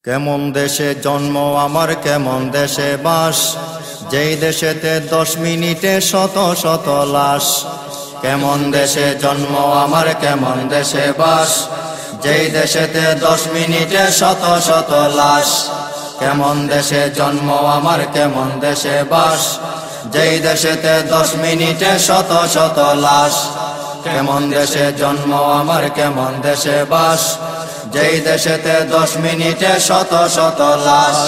কেমন দেশে জন্ম আমার কেমন দেশে বাস, যেই দেশেতে 10 মিনিটে শত শত লাশ। কেমন দেশে জন্ম আমার কেমন দেশে বাস, যেই দেশেতে 10 মিনিটে শত শত লাশ। কেমন দেশে জন্ম আমার কেমন দেশে বাস, যেই দেশেতে 10 মিনিটে শত শত লাশ। কেমন দেশে জন্ম আমার কেমন দেশে বাস, যেই দেশেতে 10 মিনিটে শত শত লাশ।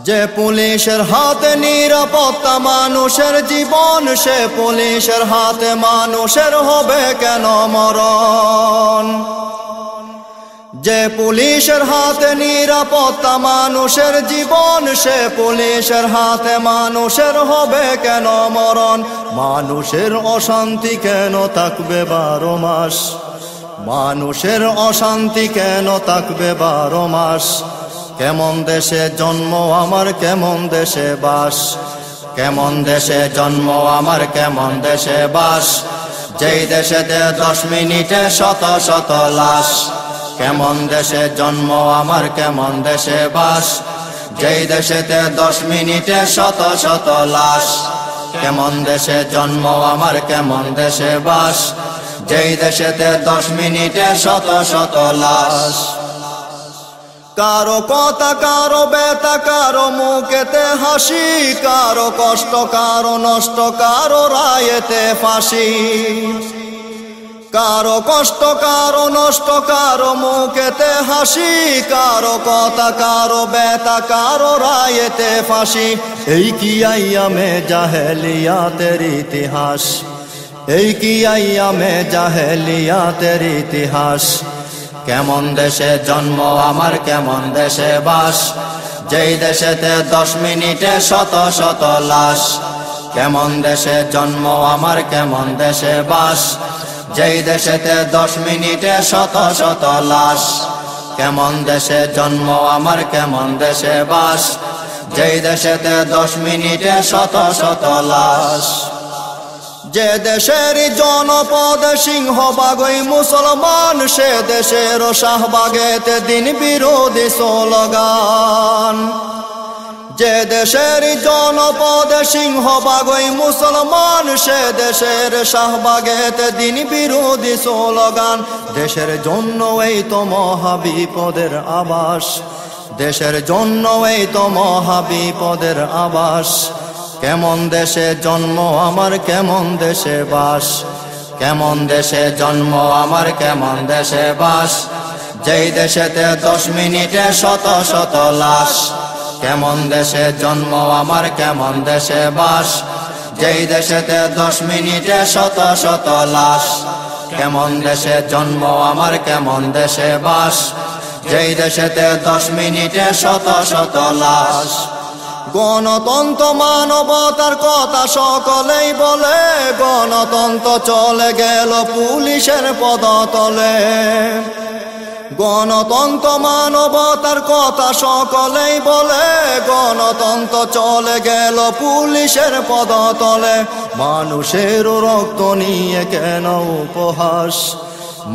যে পুলিশের হাতে নিরাপত্তা মানুষের জীবন, সে পুলিশের হাতে মানুষের হবে কেন মরণ? যে পুলিশের হাতে নিরাপত্তা মানুষের জীবন, সে পুলিশের হাতে মানুষের হবে কেন মরণ? মানুষের অশান্তি কেন থাকবে 12 মাস? মানুষের অশান্তি কেন থাকবে 12 মাস? কেমন দেশে জন্ম আমার কেমন দেশে বাস, কেমন দেশে জন্ম আমার কেমন দেশে বাস, যেই দেশেতে 10 মিনিটে শত শত লাশ। কেমন দেশে জন্ম আমার কেমন দেশে বাস, যেই দেশেতে 10 মিনিটে শত শত লাশ। কেমন দেশে জন্ম আমার কেমন দেশে বাস, যেই দেশেতে 10 মিনিটে শত শত লাশ। কারো কথা কারো ব্যথা কারো মুখেতে হাসি, কারো কষ্ট কারো নষ্ট কারো রায়েতে ফাঁসি। কারো কষ্ট কারো নষ্ট কারো মুখেতে হাসি, কারো কথা কারো ব্যথা কারো রায়েতে ফাঁসি। এই কি আইয়ামে জাহেলিয়াতের ইতিহাস, এই কি আইয়ামে জাহেলিয়াতের ইতিহাস। কেমন দেশে জন্ম আমার কেমন দেশে বাস, যেই দেশেতে 10 মিনিটে শত শত লাশ। কেমন দেশে জন্ম আমার কেমন দেশে বাস, যেই দেশেতে 10 মিনিটে শত শত লাশ। কেমন দেশে জন্ম আমার কেমন দেশে বাস, যেই দেশেতে 10 মিনিটে শত শত লাশ। যে দেশের জনপদ সিংহভাগই মুসলমান, সে দেশের শাহবাগেতে দিন বিরোধী স্লোগান। যে দেশের জনপদ সিংহভাগই মুসলমান, সে দেশের শাহবাগেতে দিন বিরোধী স্লোগান। দেশের জন্য এই তো মহাবিপদের আবাস, দেশের জন্য এই তো মহাবিপদের আবাস। কেমন দেশে জন্ম আমার কেমন দেশে বাস, কেমন দেশে জন্ম আমার কেমন দেশে বাস, যেই দেশেতে 10 মিনিটে শত শত লাশ। কেমন দেশে জন্ম আমার কেমন দেশে বাস, যেই দেশেতে 10 মিনিটে শত শত লাশ। কেমন দেশে জন্ম আমার কেমন দেশে বাস, যেই দেশেতে 10 মিনিটে শত শত লাশ। গণতন্ত্র মানবতার কথা সকলেই বলে, গণতন্ত্র চলে গেল পুলিশের পদতলে। গণতন্ত্র মানবতার কথা সকলেই বলে, গণতন্ত্র চলে গেল পুলিশের পদতলে। মানুষের রক্ত নিয়ে কেন উপহাস,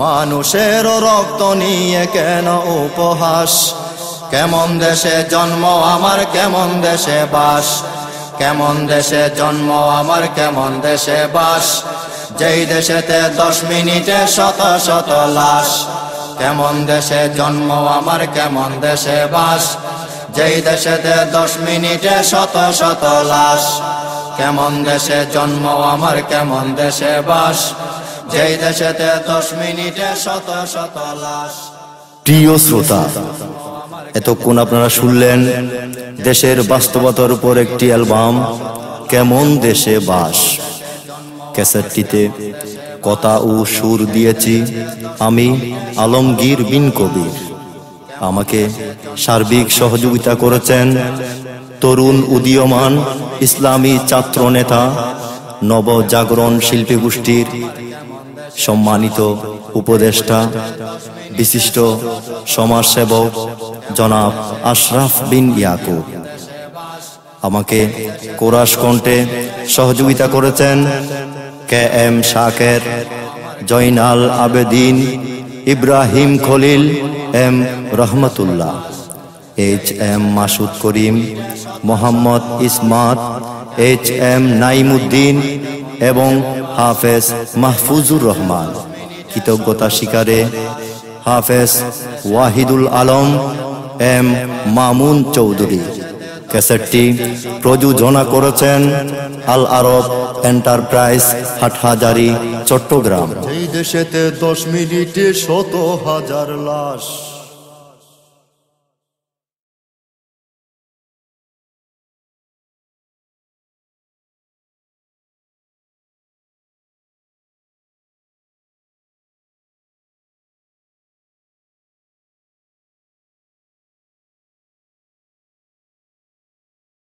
মানুষের রক্ত নিয়ে কেন উপহাস। কেমন দেশে জন্ম আমার কেমন দেশে বাস, কেমন দেশে জন্ম আমার কেমন দেশে বাস, যেই দেশেতে 10 মিনিটে শত শত লাশ। কেমন দেশে জন্ম আমার কেমন দেশে বাস, যেই দেশেতে 10 মিনিটে শত শত লাশ। কেমন দেশে জন্ম আমার কেমন দেশে বাস, যেই দেশেতে 10 মিনিটে শত শত লাশ। প্রিয় শ্রোতা, এতক্ষণ আপনারা শুনলেন দেশের বাস্তবতার উপর একটি অ্যালবাম, কেমন দেশে বাস। ক্যাসেটটিতে কথা ও সুর দিয়েছি আমি আলমগীর বিন কবির। আমাকে সার্বিক সহযোগিতা করেছেন তরুণ উদীয়মান ইসলামী ছাত্র নেতা নবজাগরণ শিল্পী গোষ্ঠীর সম্মানিত উপদেষ্টা বিশিষ্ট সমাজসেবক জনাব আশরাফ বিন ইয়াকুব। আমাকে কোরাস কণ্ঠে সহযোগিতা করেছেন KM শাকের, জয়নাল আবেদিন, ইব্রাহিম খলিল, এম রহমতুল্লাহ, এইচ এম মাসুদ করিম, মোহাম্মদ ইসমাত, এইচ এম নাইমুদ্দিন এবং হাফেজ মাহফুজুর রহমান। কৃতজ্ঞতা স্বীকারে হাফেজ ওয়াহিদুল আলম, এম মামুন চৌধুরী। ক্যাসেটটি প্রযোজনা করেছেন আল আরব এন্টারপ্রাইজ, হাটহাজারী, চট্টগ্রাম। এই দেশেতে 10 মিনিটে 100,000 লাশ।